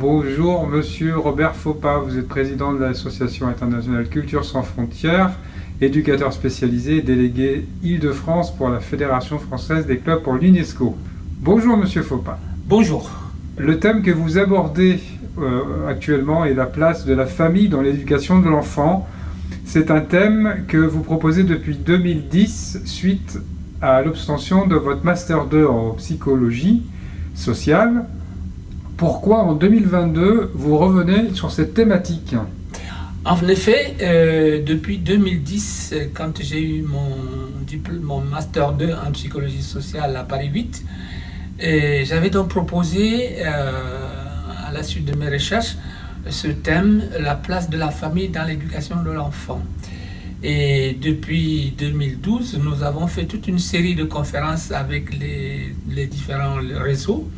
Bonjour Monsieur Robert Foppa, vous êtes président de l'Association internationale Culture sans frontières, éducateur spécialisé et délégué Île-de-France pour la Fédération française des clubs pour l'UNESCO. Bonjour Monsieur Foppa. Bonjour. Le thème que vous abordez actuellement est la place de la famille dans l'éducation de l'enfant. C'est un thème que vous proposez depuis 2010 suite à l'obtention de votre Master 2 en psychologie sociale. Pourquoi en 2022 vous revenez sur cette thématique ? En effet, depuis 2010, quand j'ai eu mon Master 2 en psychologie sociale à Paris 8, j'avais donc proposé, à la suite de mes recherches, ce thème, la place de la famille dans l'éducation de l'enfant. Et depuis 2012, nous avons fait toute une série de conférences avec les différents réseaux,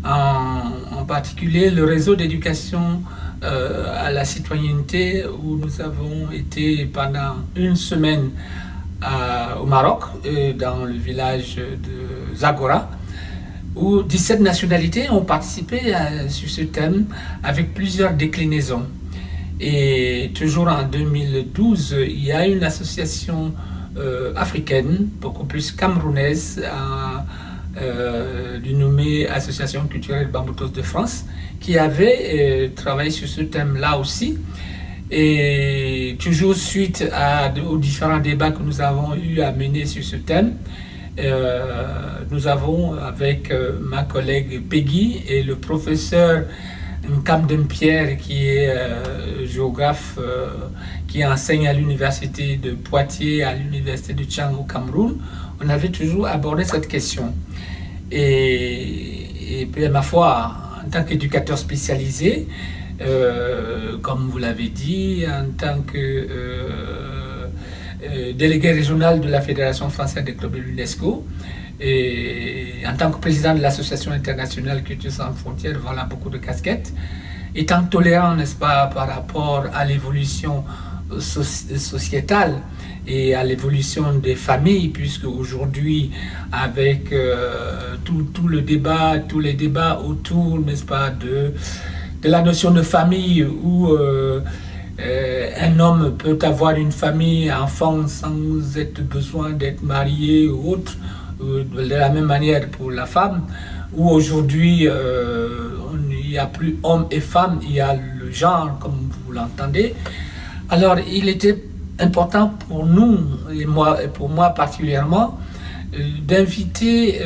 en particulier le réseau d'éducation à la citoyenneté, où nous avons été pendant une semaine au Maroc, dans le village de Zagora, où 17 nationalités ont participé sur ce thème avec plusieurs déclinaisons. Et toujours en 2012, il y a une association africaine, beaucoup plus camerounaise, dénommée Association culturelle Bamboutos de France, qui avait travaillé sur ce thème-là aussi. Et toujours suite aux différents débats que nous avons eu à mener sur ce thème, nous avons, avec ma collègue Peggy et le professeur Camden Pierre, qui est géographe, qui enseigne à l'université de Poitiers, à l'université de Tchang au Cameroun, on avait toujours abordé cette question. Et puis, ma foi, en tant qu'éducateur spécialisé, comme vous l'avez dit, en tant que délégué régional de la Fédération française des clubs de l'UNESCO, et en tant que président de l'Association internationale Culture sans frontières, voilà beaucoup de casquettes. Étant tolérant, n'est-ce pas, par rapport à l'évolution sociétale et à l'évolution des familles, puisque aujourd'hui, avec tous les débats autour, n'est-ce pas, de la notion de famille, où un homme peut avoir une famille, enfant, sans être besoin d'être marié ou autre, de la même manière pour la femme, où aujourd'hui il n'y a plus homme et femme, il y a le genre, comme vous l'entendez. Alors il était important pour nous, et pour moi particulièrement, d'inviter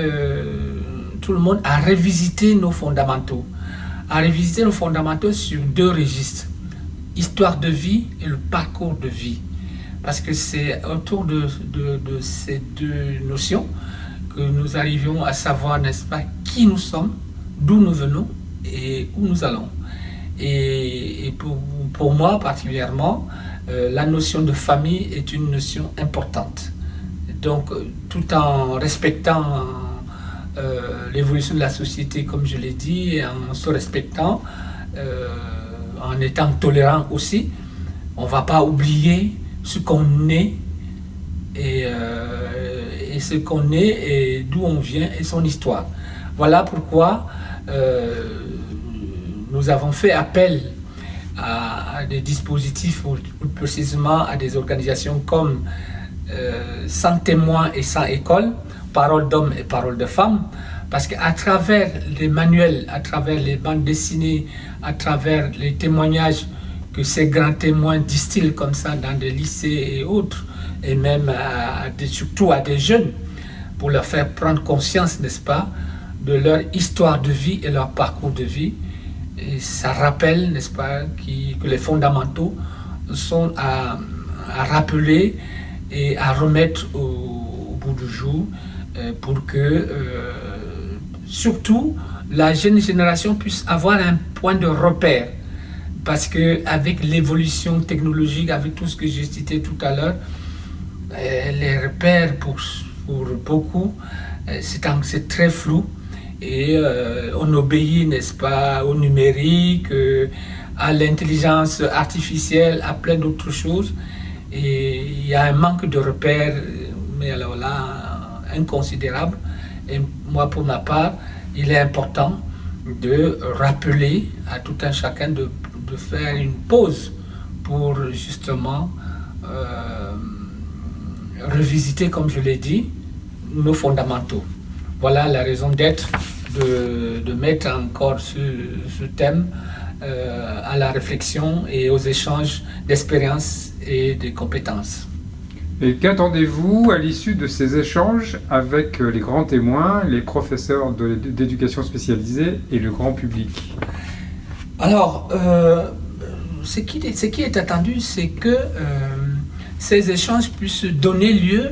tout le monde à revisiter nos fondamentaux. Sur deux registres, histoire de vie et le parcours de vie. Parce que c'est autour de ces deux notions que nous arrivions à savoir, n'est-ce pas, qui nous sommes, d'où nous venons et où nous allons. Et pour moi particulièrement, la notion de famille est une notion importante. Donc, tout en respectant l'évolution de la société, comme je l'ai dit, et en se respectant, en étant tolérant aussi, on ne va pas oublier ce qu'on est et ce qu'on est et d'où on vient et son histoire. Voilà pourquoi nous avons fait appel à des dispositifs, ou plus précisément à des organisations comme Sans témoins et sans école, Parole d'hommes et Parole de femmes, parce qu'à travers les manuels, à travers les bandes dessinées, à travers les témoignages que ces grands témoins distillent comme ça dans des lycées et autres, et même surtout à des jeunes, pour leur faire prendre conscience, n'est-ce pas, de leur histoire de vie et leur parcours de vie. Et ça rappelle, n'est-ce pas, que les fondamentaux sont à rappeler et à remettre au bout du jour, pour que surtout la jeune génération puisse avoir un point de repère. Parce qu'avec l'évolution technologique, avec tout ce que j'ai cité tout à l'heure, les repères pour beaucoup, c'est très flou. Et on obéit, n'est-ce pas, au numérique, à l'intelligence artificielle, à plein d'autres choses. Et il y a un manque de repères, mais alors là, inconsidérable. Et moi, pour ma part, il est important de rappeler à tout un chacun de faire une pause pour justement revisiter, comme je l'ai dit, nos fondamentaux. Voilà la raison d'être de mettre encore ce thème à la réflexion et aux échanges d'expériences et de compétences. Et qu'attendez-vous à l'issue de ces échanges avec les grands témoins, les professeurs d'éducation spécialisée et le grand public? Alors, ce qui est attendu, c'est que ces échanges puissent donner lieu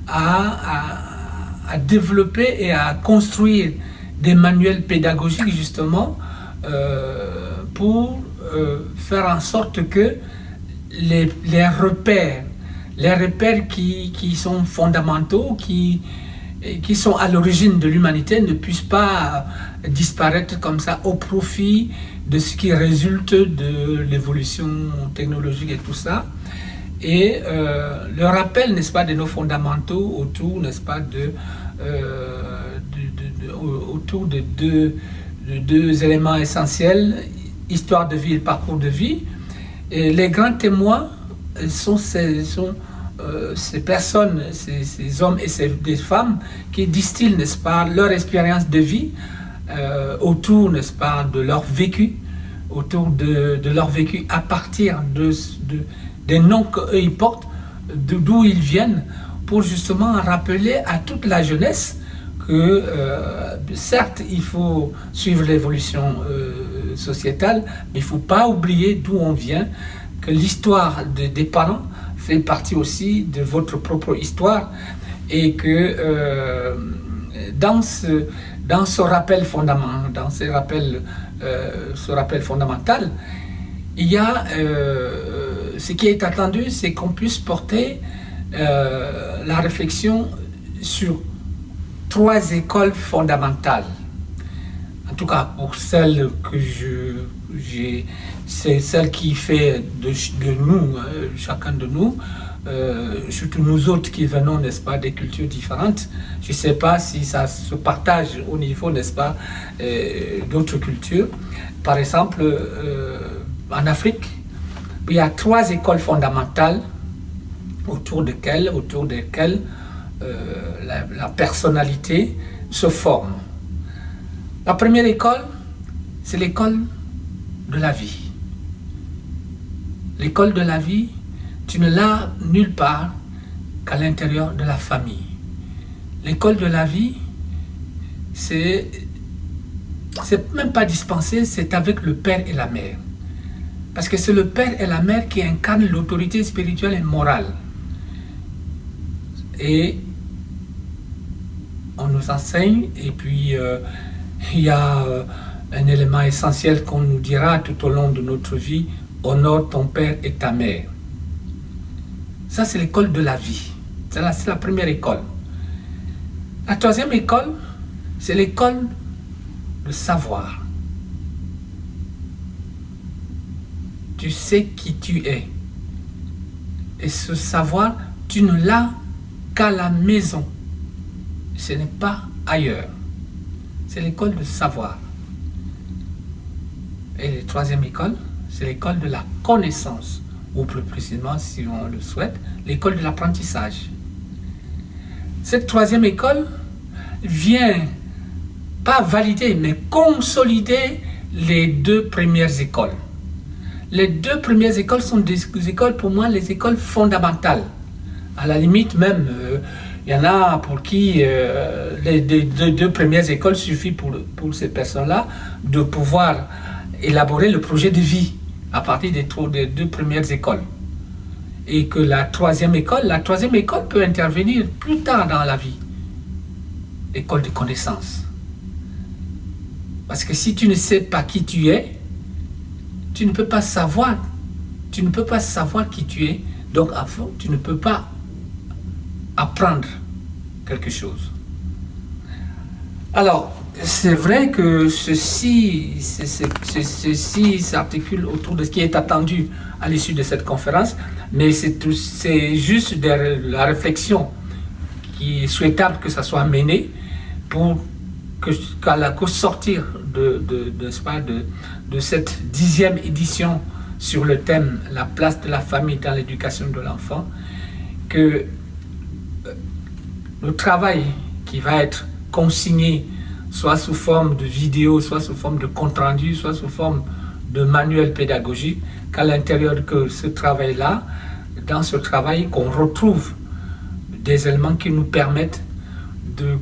à développer et à construire des manuels pédagogiques justement pour faire en sorte que les repères qui sont fondamentaux, qui sont à l'origine de l'humanité ne puissent pas disparaître comme ça au profit de ce qui résulte de l'évolution technologique et tout ça. Et le rappel, n'est-ce pas, de nos fondamentaux autour, n'est-ce pas, autour de deux éléments essentiels, histoire de vie et parcours de vie. Et les grands témoins sont ces personnes, ces hommes et des femmes qui distillent, n'est-ce pas, leur expérience de vie autour, n'est-ce pas, de leur vécu, autour de leur vécu à partir des noms qu'eux ils portent, d'où ils viennent, pour justement rappeler à toute la jeunesse que certes il faut suivre l'évolution sociétale, mais il ne faut pas oublier d'où on vient, que l'histoire des parents fait partie aussi de votre propre histoire, et que dans ce rappel fondamental, il y a ce qui est attendu, c'est qu'on puisse porter la réflexion sur 3 écoles fondamentales. En tout cas, pour celle que c'est celle qui fait de nous, chacun de nous, surtout nous autres qui venons, n'est-ce pas, des cultures différentes. Je ne sais pas si ça se partage au niveau, n'est-ce pas, d'autres cultures. Par exemple, en Afrique, il y a 3 écoles fondamentales autour desquelles la personnalité se forme. La première école, c'est l'école de la vie. L'école de la vie, tu ne l'as nulle part qu'à l'intérieur de la famille. L'école de la vie, c'est même pas dispensé, c'est avec le père et la mère. Parce que c'est le père et la mère qui incarnent l'autorité spirituelle et morale. Et on nous enseigne, et puis il y a un élément essentiel qu'on nous dira tout au long de notre vie: honore ton père et ta mère. Ça, c'est l'école de la vie. C'est la première école. La 3e école, c'est l'école de savoir. Tu sais qui tu es. Et ce savoir, tu ne l'as qu'à la maison. Ce n'est pas ailleurs. C'est l'école de savoir. Et la 3e école, c'est l'école de la connaissance, ou plus précisément, si on le souhaite, l'école de l'apprentissage. Cette 3e école vient pas valider, mais consolider les 2 premières écoles. Les 2 premières écoles sont des écoles, pour moi, les écoles fondamentales. À la limite même, il y en a pour qui les 2 premières écoles suffit pour ces personnes-là de pouvoir élaborer le projet de vie à partir des 2 premières écoles. Et que la 3e école peut intervenir plus tard dans la vie. École de connaissance. Parce que si tu ne sais pas qui tu es, tu ne peux pas savoir qui tu es, donc à fond, tu ne peux pas apprendre quelque chose. Alors, c'est vrai que ceci s'articule autour de ce qui est attendu à l'issue de cette conférence, mais c'est juste de la réflexion qui est souhaitable que ça soit menée pour qu'au sortir de cette 10e édition sur le thème « La place de la famille dans l'éducation de l'enfant », que le travail qui va être consigné, soit sous forme de vidéo, soit sous forme de compte-rendu, soit sous forme de manuel pédagogique, qu'à l'intérieur de ce travail-là, dans ce travail, qu'on retrouve des éléments qui nous permettent de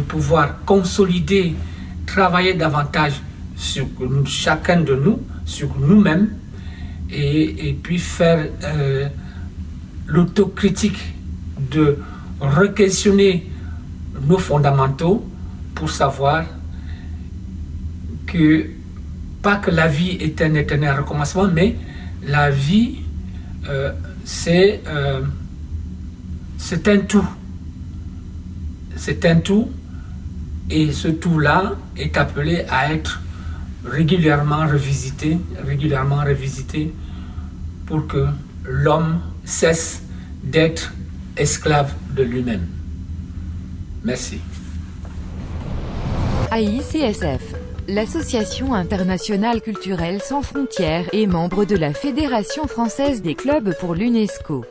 pouvoir consolider, travailler davantage sur chacun de nous, sur nous-mêmes, et puis faire l'autocritique de re-questionner nos fondamentaux pour savoir que, pas que la vie est un éternel recommencement, mais la vie, c'est un tout. C'est un tout, et ce tout-là est appelé à être régulièrement revisité pour que l'homme cesse d'être esclave de lui-même. Merci. AICSF, l'Association internationale culturelle sans frontières, est membre de la Fédération française des clubs pour l'UNESCO.